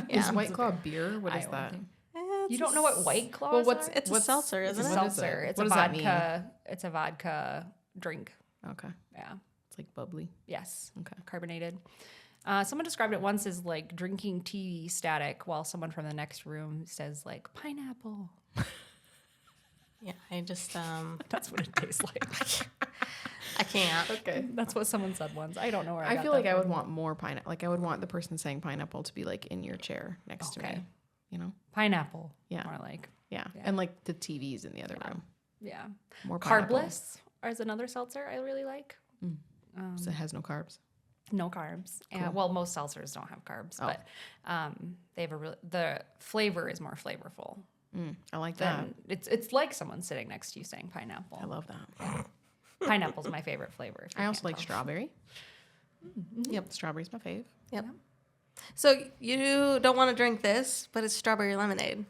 Is White Claw beer? What is I that? don't You don't know what White Claws Well, what's are? It's a seltzer, It's isn't a it? What is seltzer. it? It's What a does that mean? vodka. It's a vodka drink. Okay. Yeah. It's like bubbly. Yes. Okay. Carbonated. Someone described it once as like drinking tea static while someone from the next room says like pineapple. Yeah, I just That's what it tastes like. I can't. Okay. That's what someone said once. I don't know where I I got feel that like I would from. want more pineapple. Like I would want the person saying pineapple to be like in your chair next to Okay. me. You know? Pineapple. Yeah. More like, Yeah. Yeah. And like the TV's in the other room. yeah. More pineapple. Carbless is another seltzer I really like. So it has no carbs. No carbs. Cool. And, well, most seltzers don't have carbs, Oh. but they have the flavor is more flavorful. I like that. Then it's like someone sitting next to you saying pineapple. I love that. Pineapple's my favorite flavor. if you I also can't like tell. strawberry. Mm-hmm. Yep. Strawberry's my fave. Yep. So you don't want to drink this, but it's strawberry lemonade.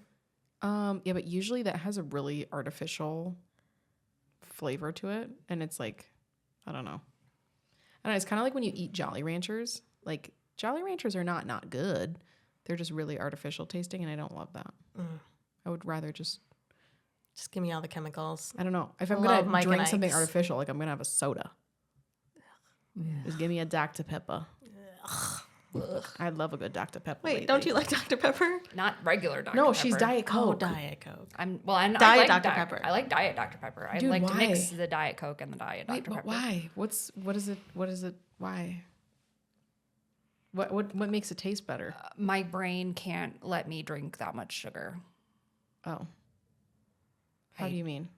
Yeah, but usually that has a really artificial flavor to it. And it's like, I don't know. It's kind of like when you eat Jolly Ranchers. Like, Jolly Ranchers are not good. They're just really artificial tasting, and I don't love that. I would rather just, Just give me all the chemicals. I don't know. If I'm Love going Mike to and drink something Ike's. artificial, like I'm going to have a soda. Just give me a Dr. Pepper. I love a good Dr. Pepper. Wait, don't you like Dr. Pepper? Not regular Dr. No, Pepper. she's Diet Coke. Oh, Diet Coke. I'm Diet I like Dr. Pepper. I like Diet Dr. Pepper. I Dude, like to why? mix the Diet Coke and the Diet Wait, Dr. but Pepper. why? What is it? Why? What makes it taste better? My brain can't let me drink that much sugar. Oh. How do you mean?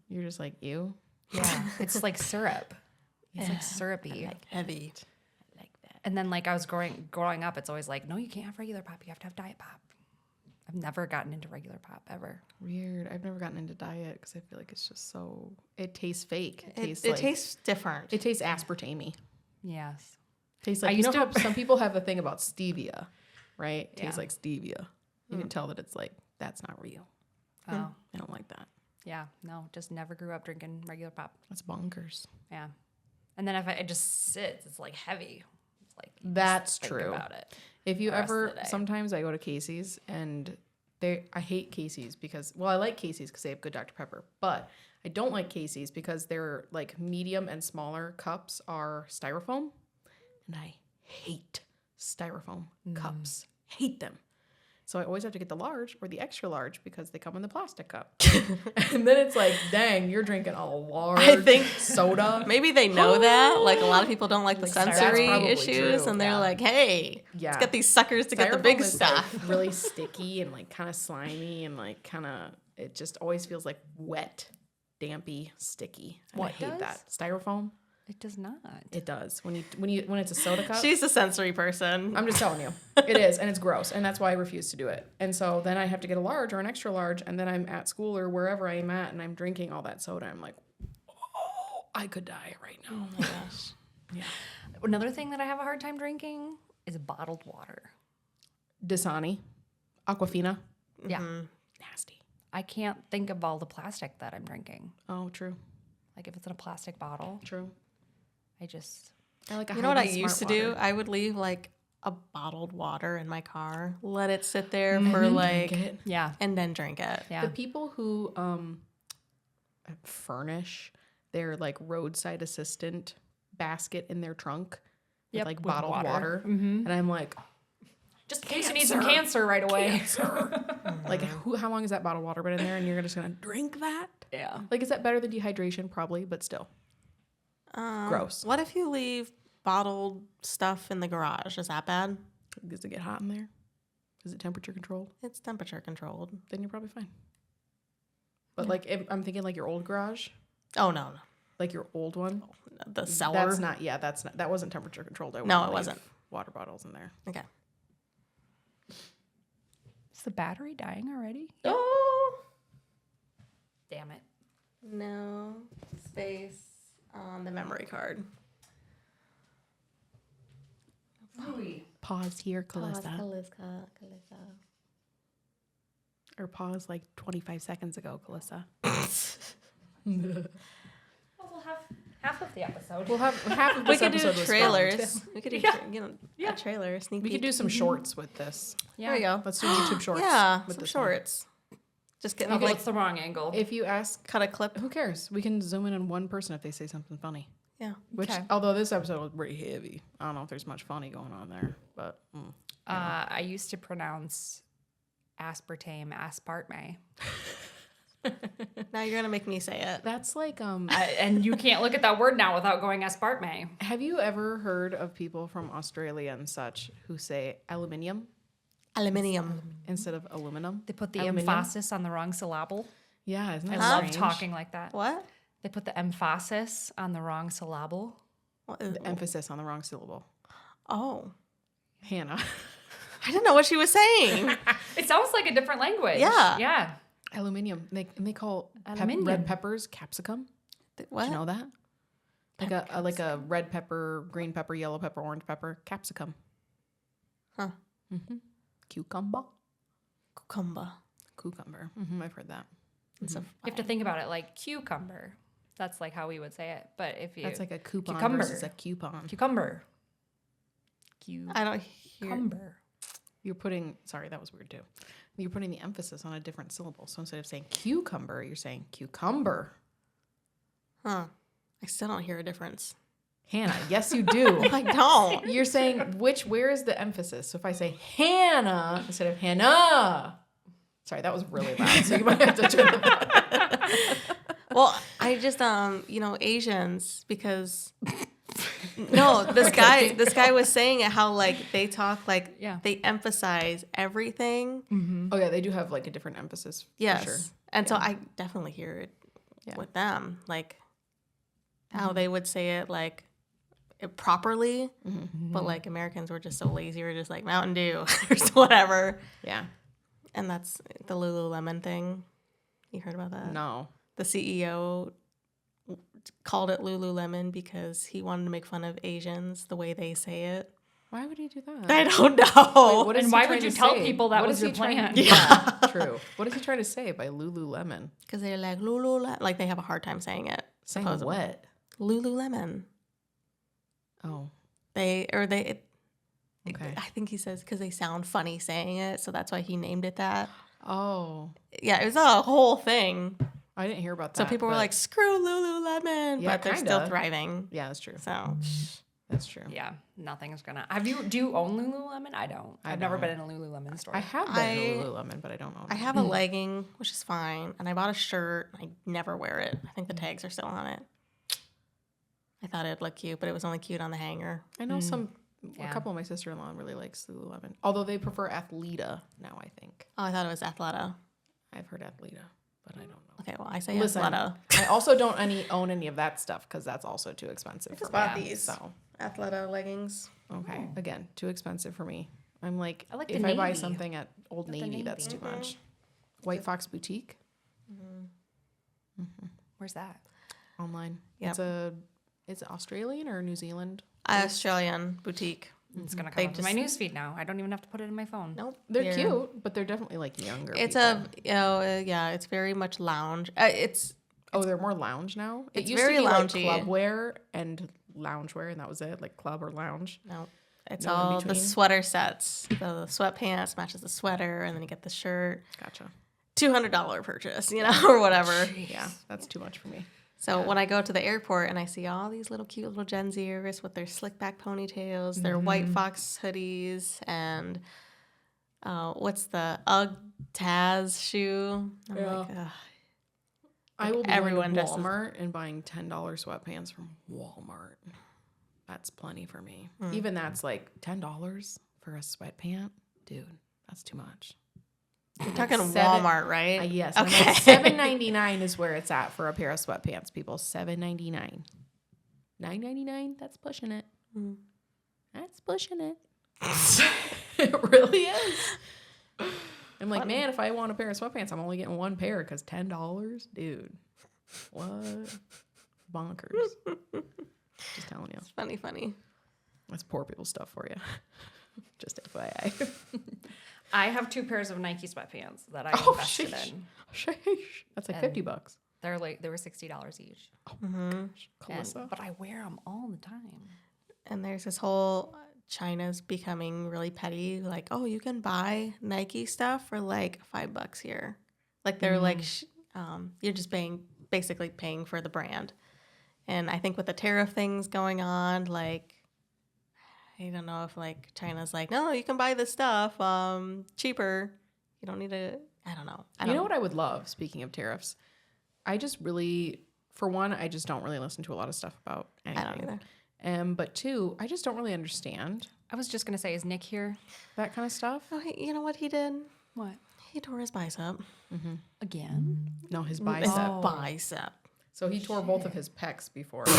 You're just like, ew? Yeah, it's like syrup. It's like syrupy. Heavy. I like that. And then like I was growing up, it's always like, no, you can't have regular pop. You have to have diet pop. I've never gotten into regular pop ever. Weird. I've never gotten into diet because I feel like it's just so. It tastes fake. It tastes different. It tastes aspartame-y. Yes. Tastes like, I you used know to- how some people have a thing about stevia, right? Tastes Yeah. like stevia. You can tell that it's like, that's not real. Oh, I don't like that. yeah. No, just never grew up drinking regular pop. That's bonkers. Yeah. And then if it just sits, it's like heavy. It's like you That's just think true. about it. If you the rest of ever, the day. sometimes I go to Casey's and I hate Casey's because, well, I like Casey's because they have good Dr. Pepper, but I don't like Casey's because their like medium and smaller cups are styrofoam, and I hate styrofoam cups. Hate them. So I always have to get the large or the extra large because they come in the plastic cup. And then it's like, dang, you're drinking a large I think soda. Maybe they know that. Like a lot of people don't like the Like, that's sensory probably issues, true, and they're yeah. like, "Hey, Yeah. let's get these suckers to get the Styrofoam big is, stuff." like, really sticky and like kind of slimy and like kind of, it just always feels like wet, dampy, sticky. And What I hate does? that. Styrofoam, It does not. it does. When it's a soda cup. She's a sensory person. I'm just telling you, it is, and it's gross, and that's why I refuse to do it. And so then I have to get a large or an extra large, and then I'm at school or wherever I'm at, and I'm drinking all that soda. I'm like, oh, I could die right now. Oh my gosh. Yeah. Another thing that I have a hard time drinking is bottled water. Dasani, Aquafina, Yeah. nasty. I can't think of all the plastic that I'm drinking. Oh, true, Like if it's in a plastic bottle, true. I just I like a You know what I Hy-Vee used to Smart do? water. I would leave like a bottled water in my car, let it sit there for Drink like, it. yeah. and then drink it. Yeah. The people who furnish their like roadside assistant basket in their trunk Yep, with like with bottled water, Mhm. and I'm like, Just in case you need some cancer right away. like how long has that bottled water been in there, and you're just gonna drink that? Yeah. Like, is that better than dehydration? Probably, but still. Gross. What if you leave bottled stuff in the garage? Is that bad? Does it get hot in there? Is it temperature controlled? It's temperature controlled. Then you're probably fine. But like, if, I'm thinking like your old garage, Oh no, like your old one. the cellar. That's not. Yeah, that's not. That wasn't temperature controlled. I No, wouldn't it leave wasn't. Water bottles in there. Okay. Is the battery dying already? Oh Damn it. no space on the memory card. Pause here, Calista. Calista. Or pause like 25 seconds ago, Calista. We'll have half of the episode. We'll have half of We this could do episode was trailers. We could do Yeah. a trailer, sneak We peek. could do some shorts with this. There we go. Let's do YouTube shorts. Yeah, with some this one. shorts. Just get Okay, like it's the wrong angle. If you ask, cut a clip. who cares? We can zoom in on one person if they say something funny. Yeah. Which, Okay. although this episode was pretty heavy, I don't know if there's much funny going on there. But I used to pronounce aspartame. Now you're gonna make me say it. that's like, And you can't look at that word now without going aspartame. have you ever heard of people from Australia and such who say aluminium Aluminium. instead of aluminum? They put the Aluminium? emphasis on the wrong syllable. Yeah, isn't I that love strange? talking like that. What? They put the emphasis on the wrong syllable. What is, The emphasis on the wrong syllable. oh, Hannah. I didn't know what she was saying. It sounds like a different language. Yeah. Yeah. Aluminium. They call Aluminium. red peppers capsicum. What? Did you know that? Like a red pepper, green pepper, yellow pepper, orange pepper, capsicum. Huh. Cucumber. Cucumber. Cucumber. I've heard that. It's a You have to think about it like cucumber. That's like how we would say it. But if you That's like a coupon Cucumber. versus a coupon. cucumber. I don't hear. Cucumber. You're putting, sorry, that was weird too. You're putting the emphasis on a different syllable. So instead of saying cucumber, you're saying cucumber. Huh. I still don't hear a difference. Hannah, yes you do. I don't. You're saying where is the emphasis? So if I say Hannah instead of Hannah. Sorry, that was really loud. So you might have to turn it Well, I just Asians because No, this guy was saying it how like they talk like they emphasize everything. Mm-hmm. Oh yeah, they do have like a different emphasis. Yes, for sure. and so I definitely hear it with them, like how they would say it like properly, but like Americans were just so lazy. We're just like Mountain Dew or whatever. Yeah. And that's the Lululemon thing. You heard about that? No. The CEO called it Lululemon because he wanted to make fun of Asians the way they say it. Why would he do that? I don't know. What is And he why trying would you to tell say? people that What was is your he trying- plan? Yeah, true. What is he trying to say by Lululemon? Because they're like Lululemon. Like they have a hard time saying it. Saying supposedly. what? Lululemon. Oh, Okay. okay. I think he says because they sound funny saying it, so that's why he named it that. Oh, Yeah, it was a whole thing. I didn't hear about that. So people were but- like, "Screw Lululemon," Yeah, but they're still kinda. thriving. yeah, that's true. So That's true. Yeah, nothing's gonna. Do you own Lululemon? I don't. I've never been in a Lululemon store. I have been to Lululemon, but I don't know. I have a legging, which is fine, and I bought a shirt. I never wear it. I think the tags are still on it. I thought it'd look cute, but it was only cute on the hanger. I know a Yeah. couple of my sister-in-law really likes Lululemon, although they prefer Athleta now. I think Oh, I thought it was Athleta. I've heard Athleta, but I don't know. Okay, well, I say Listen, Athleta. I also don't own any of that stuff because that's also too expensive. just for bought me. these. So Athleta leggings. okay, again, too expensive for me. I'm like, I like the if I buy navy. something at Old the Navy, that's navy. too much. White Fox Boutique Where's that? online. Yep. It's Australian or New Zealand. Australian boutique. It's gonna They come up in my newsfeed now. I don't even have to put it in my phone. Nope. They're You're- cute, but they're definitely like younger. It's people. it's very much lounge. It's they're more lounge now. It It's used very to be loungy. like club wear and lounge wear, and that was it, like club or lounge. no, it's No in all the between? sweater sets. The sweatpants matches the sweater, and then you get the shirt. Gotcha. $200 purchase, or whatever. Yeah, that's too much for me. So when I go to the airport and I see all these little cute little Gen Zers with their slick back ponytails, their white fox hoodies, and what's the UGG Taz shoe? I'm Yeah. like, ugh. I will be everyone going to dresses- Walmart and buying $10 sweatpants from Walmart. That's plenty for me. Even that's like $10 for a sweatpant, dude. That's too much. You're talking Seven- Walmart, right? Yes. Okay. Like $7.99 is where it's at for a pair of sweatpants, people. $7.99. $9.99. That's pushing it. That's pushing it. It really is. I'm like, man, if I want a pair of sweatpants, I'm only getting one pair because $10, dude. What? Bonkers. Just telling you. Funny. That's poor people stuff for you. Just FYI. I have 2 pairs of Nike sweatpants that I Oh, invested sheesh. in. Sheesh. That's like And- $50. They were $60 each. Calissa. But I wear them all the time. And there's this whole China's becoming really petty. Like, oh, you can buy Nike stuff for like $5 here. Like they're like, you're just basically paying for the brand. And I think with the tariff things going on, like, I don't know if like China's like, no, you can buy this stuff cheaper. You don't need to. I don't know. You know what I would love, speaking of tariffs? I just really, for one, I just don't really listen to a lot of stuff about anything. I don't either. But two, I just don't really understand I was just gonna say, is Nick here? that kind of stuff. Oh, you know what he did? What? He tore his bicep. Again? No, his His bicep. bicep. So he tore both of his pecs before his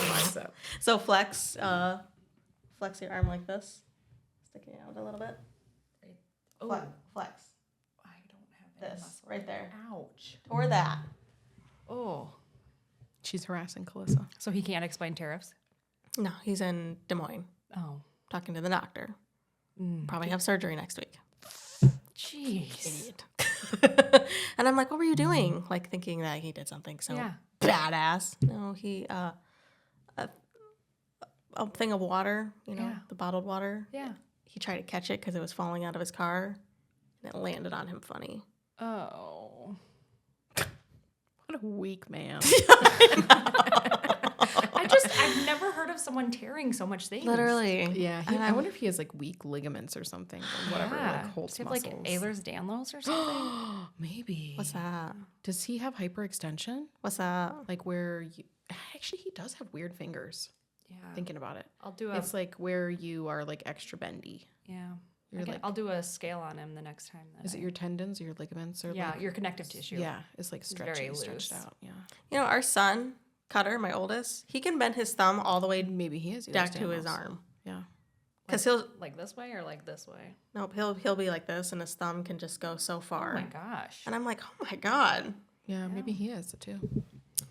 bicep. So flex your arm like this, sticking out a little bit. Flex. I don't have any This muscle. right there. Ouch. Tore that. Oh. She's harassing Calissa. So he can't explain tariffs? No, he's in Des Moines Oh. talking to the doctor. Probably have surgery next week. Jeez. Idiot. And I'm like, what were you doing? Like thinking that he did something so Yeah. badass. No, he a thing of water, Yeah. the bottled water. Yeah. He tried to catch it because it was falling out of his car, and it landed on him funny. Oh. What a weak man. I've never heard of someone tearing so much things. Literally. Yeah, I wonder if he has like weak ligaments or something, or whatever, Yeah. like holds Does he have muscles. like Ehlers-Danlos or something? Maybe. What's that? Does he have hyperextension? What's that? Like where you actually he does have weird fingers. thinking about it. I'll do It's like where you are like extra bendy. Yeah. You're like, I'll do a scale on him the next time. is it your tendons or your ligaments or Yeah, like, your connective tissue. Yeah, it's like very stretched loose. out. Yeah. You know, our son, Cutter, my oldest, he can bend his thumb all the way Maybe he is back to his arm. Yeah. Because he'll Like this way or like this way? nope, he'll be like this, and his thumb can just go so far. Oh my gosh. And I'm like, oh my god. Yeah, maybe he is too.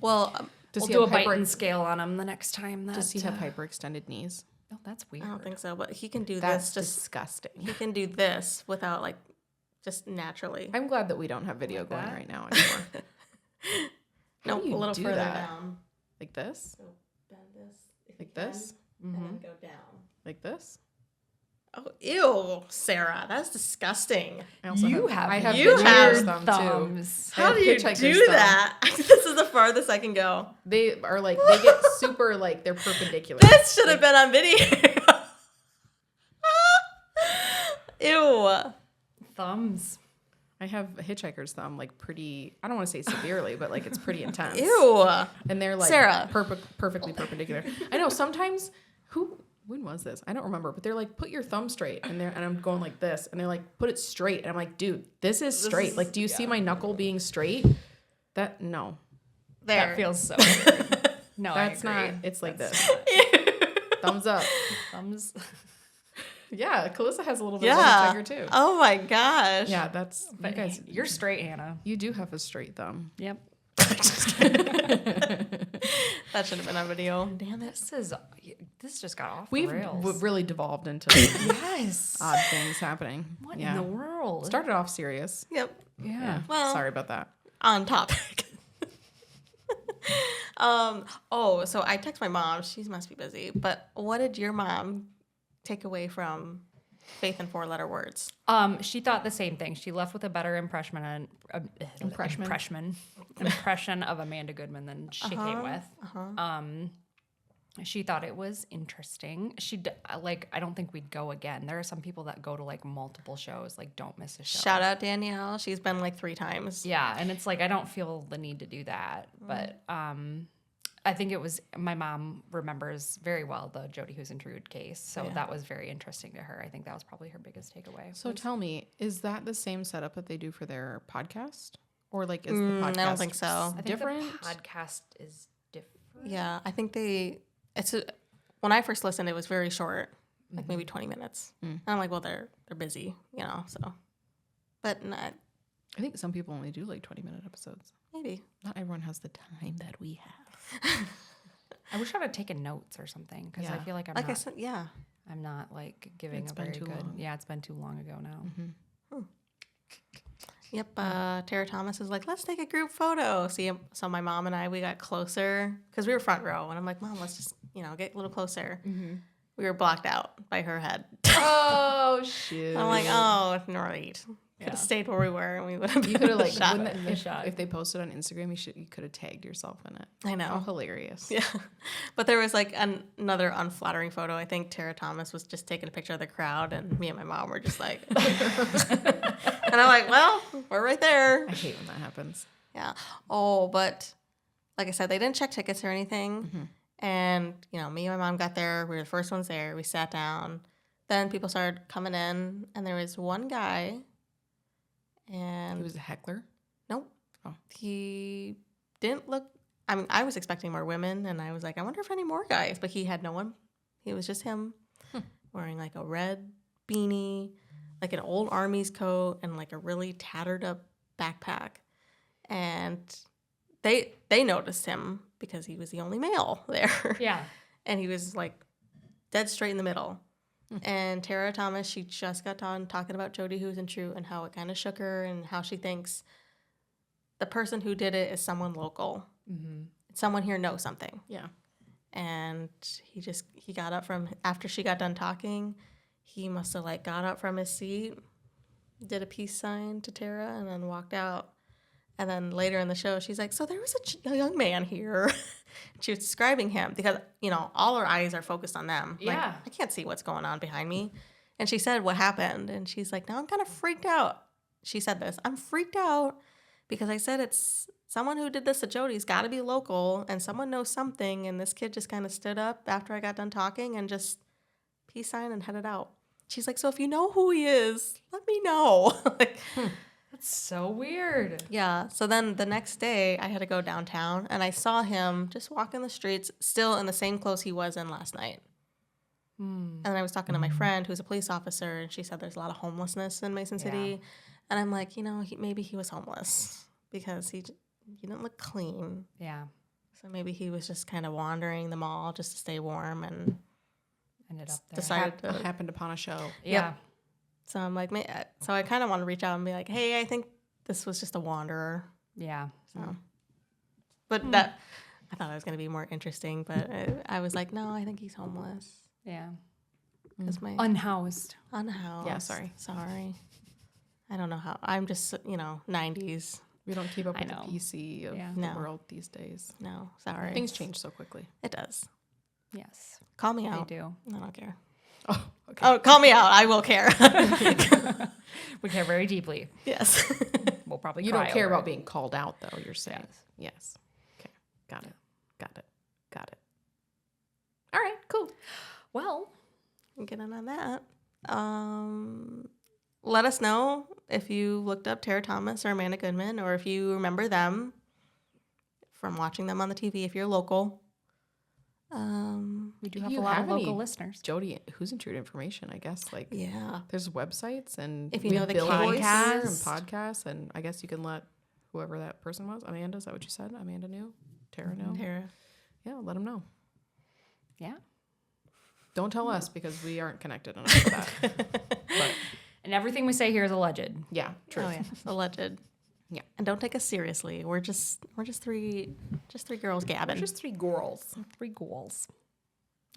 Well, Does We'll he do a have bite and scale on him the next time. Does he have hyperextended knees? Oh, that's weird. I don't think so, but he can do That's this. Just disgusting. he can do this without like just naturally. I'm glad that we don't have video Like going that? right now anymore. How No, do you a little do further that? down. Like this? So bend this if Like you can, this? and Mm-hmm. then go down. Like this? Oh, ew, Sarah, that's disgusting. I also You I have You hitchhiker's have thumb, too. thumbs. I How have do you hitchhiker's do thumb. that? This is the farthest I can go. They are like, they get super like, they're perpendicular. This should have been on video. Ew. Thumbs. I have a hitchhiker's thumb, like pretty, I don't want to say severely, but like it's pretty intense. Ew. And they're like Sarah. perfectly perpendicular. I know sometimes, when was this? I don't remember, but they're like, put your thumb straight. And I'm going like this. And they're like, put it straight. And I'm like, dude, this is straight. Like, do you see my knuckle being straight? No. There. That feels so weird. No, That's I agree. not, it's like That's this. Thumbs up. Thumbs. Yeah, Calissa has a little bit Yeah. of a hitchhiker too. Oh my gosh. Yeah, that's, you But guys, you're straight, Hannah. you do have a straight thumb. Yep. That should have been on video. Damn it. This just got off We've the rails. really devolved into Yes. odd things happening. What Yeah. in the world? Started off serious. Yep. Yeah. Well, Sorry about that. on topic. So I text my mom. She must be busy. But what did your mom take away from Faith in 4-letter words? She thought the same thing. She left with a better impression of Amanda Goodman than she came with. She thought it was interesting. I don't think we'd go again. There are some people that go to like multiple shows, like don't miss a show. Shout out Danielle. She's been like 3 times. Yeah, and it's like I don't feel the need to do that, but I think it was my mom remembers very well the Jody Husentrude case, so that was very interesting to her. I think that was probably her biggest takeaway. So tell me, is that the same setup that they do for their podcast? Or like is the podcast I don't think so. I think different? the podcast is different. Yeah, I think when I first listened, it was very short, like maybe 20 minutes. And I'm like, well, they're busy, so. But not, I think some people only do like 20-minute episodes. maybe. Not everyone has the time that we have. I wish I'd have taken notes or something because I Yeah. feel like Like I said, yeah. I'm not like giving It's a been very too good. long. Yeah, it's been too long ago now. Yep. Tara Thomas is like, let's take a group photo. So my mom and we got closer because we were front row, and I'm like, Mom, let's just get a little closer. We were blocked out by her head. Oh shit! I'm like, oh, right. Could have stayed where we were, and we would have. You could have like shot. if they posted on Instagram, you could have tagged yourself in it. I know. Oh, hilarious. Yeah. But there was like another unflattering photo. I think Tara Thomas was just taking a picture of the crowd, and me and my mom were just like, and I'm like, well, we're right there. I hate when that happens. Yeah. Oh, but like I said, they didn't check tickets or anything. And, me and my mom got there. We were the first ones there. We sat down. Then people started coming in, and there was one guy. And He was a heckler. nope. Oh. He didn't look. I mean, I was expecting more women, and I was like, I wonder if any more guys. But he had no one. He was just him, wearing like a red beanie, like an old army's coat, and like a really tattered up backpack. And they noticed him because he was the only male there. Yeah. And he was like dead straight in the middle. And Tara Thomas, she just got done talking about Jody Husentrude and how it kind of shook her and how she thinks the person who did it is someone local. Someone here knows something. Yeah. And he got up after she got done talking, he must have like got up from his seat, did a peace sign to Tara, and then walked out. And then later in the show, she's like, so there was a young man here. She was describing him because, all our eyes are focused on them. Like, Yeah. I can't see what's going on behind me. And she said what happened. And she's like, now I'm kind of freaked out. She said this. I'm freaked out because I said it's someone who did this at Jody's got to be local and someone knows something. And this kid just kind of stood up after I got done talking and just peace sign and headed out. She's like, so if you know who he is, let me know. Like, That's so weird. yeah. So then the next day I had to go downtown and I saw him just walking the streets still in the same clothes he was in last night. And then I was talking to my friend who's a police officer, and she said there's a lot of homelessness in Mason City. And I'm like, maybe he was homeless because he didn't look clean. Yeah. So maybe he was just kind of wandering the mall just to stay warm and Ended up there. decided to. Happened upon a show. Yeah. So I'm like, so I kind of want to reach out and be like, hey, I think this was just a wanderer. Yeah. So, but that I thought it was going to be more interesting, but I was like, no, I think he's homeless. Yeah. Because my Unhoused. unhoused. Yeah, sorry. I don't know how. I'm just 90s. We don't keep up I with know. the PC of Yeah. the No. world these days. No, sorry. Things change so quickly. It does. Yes. Call me They out. do. I don't care. Oh, okay. Oh, call me out. I will care. We care very deeply. Yes. We'll probably You cry don't care over about it. being called out, though, you're saying. Yes. Yes. Okay. Got it. All right, cool. Well, Get in on that. Let us know if you looked up Tara Thomas or Amanda Goodman, or if you remember them from watching them on the TV if you're local. we do If have you a lot have of local any- listeners. Jody, who's into information, I guess. Like, Yeah. there's websites and If you we know have the podcasts and case. podcasts, and I guess you can let whoever that person was, Amanda, is that what you said? Amanda knew? Tara knew? Tara. Yeah, let them know. Yeah. Don't tell us because we aren't connected enough for that. But And everything we say here is alleged. yeah, true. Oh yeah. Alleged. Yeah. And don't take us seriously. We're just three girls gabbing. Just 3 girls. 3 goals.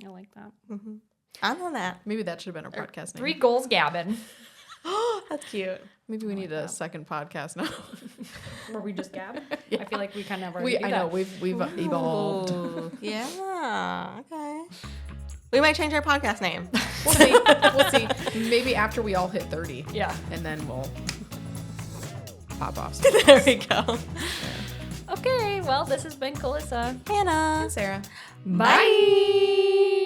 I like that. I'm on that. Maybe that should have been our podcast name. 3 goals gabbing. That's cute. Maybe we need a second podcast now. Where we just gab. I feel like we kind of I know we've evolved. Ooh, yeah. Okay. We might change our podcast name. We'll see. We'll see. Maybe after we all hit 30. Yeah. And then we'll pop off. There we go. Okay. Well, this has been Calissa. Hannah. Sarah. Bye.